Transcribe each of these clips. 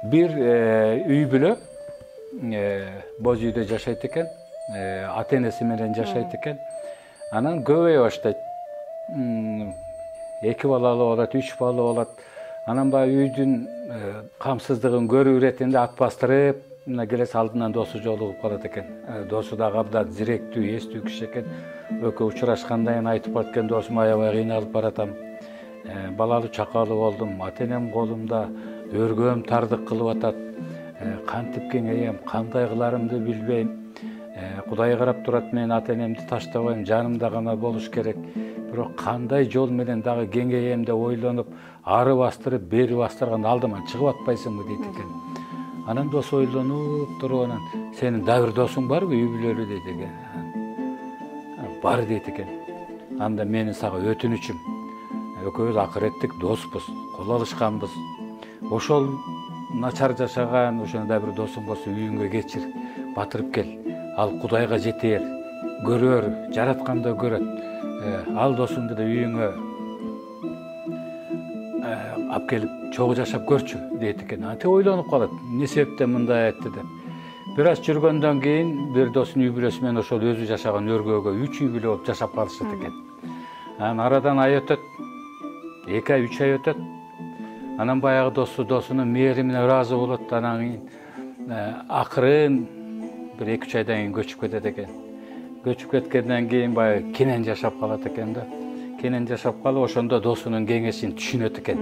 Bir үй бүлө боз үйдө жашайт экен, ата энеси менен жашайт экен. Анан көбөйө баштайт. 2 балалуу болот, 3 балалуу болот. Анан баягы үйдүн камсыздыгын көрүп иретинде ат бастырып, мына келес алдынан досу жолугуп калат экен. Досу дагы абдан зиректүү, эстүү киши экен. Экөө учурашкандан кийин айтып барат экен, досум аябай кыйналып баратам. Балалуу чакалуу болдум, ата энем колумда, өргөм тардык кылып атат. Кантип кеңейем, кандай кыларымды билбейм. Кудай карап турат, мен ата энемди таштабайм, жанымда гана болуш керек. Бирок кандай жол менен дагы кеңейем деп ойлонуп, ары бастырып, бери бастырганда алдыман чыгып атпайсыңбы дейт экен. Анан досу ойлонуп туруп, анан сенин да бир досуң барбы үй бүлөлүү дейт экен. Бар дейт экен. Анда менин сага өтүнүчүм. Экөөбүз акыреттик доспуз, кол алышканбыз. Ошол начар жашаган ошондой бир досуң болсо үйүңгө кечир, батырып кел. Ал Кудайга жетер, көрөр, жаратканда көрөт. Ал досуңду да үйүңө алып келип, чогуу жашап көрчү дейт экен. Анте ойлонуп калат, эмне себептен мындай айтты деп. Бир аз жүргөндөн кийин бир досунун үй бүлөсү менен ошол өзү жашаган өргөөгө 3 үй бүлө болуп жашап калышат экен. Анан арадан ай өтөт, 2 ай, 3 ай өтөт. Анан баягы досунун мээримине ыраазы болот. Анан кийин акырын бир 2-3 айдан кийин көчүп кетет экен. Көчүп кеткенден кийин баягы кенен жашап калат экен да. Кенен жашап калып, ошондо досунун кеңешин түшүнөт экен.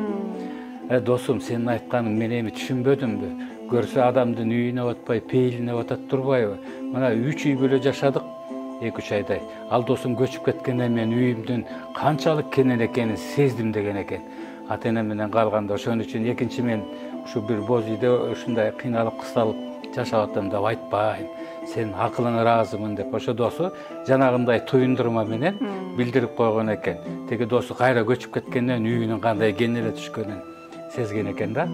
Досум, сенин айтканың мен эми түшүнбөдүмбү? Көрсө адамдын үйүнө батпай, пейилине батат турбайбы? Мына 3 үй бүлө жашадык 2-3 айдай. Ал досум көчүп кеткенден мен үйүмдүн канчалык кенен экенин сездим деген экен. Ата энем менен калганда ошон үчүн экинчи мен ушу бир боз үйдө ушундай кыйналып кысталып жашап атам деп айтпайм. Сен акылыңа ыраазымын деп ошо досу жанагындай туюндурма менен билдирип койгон экен. Теги досу кайра көчүп кеткенден үйүнүн кандай кенеле түшкөнүн сезген экен да.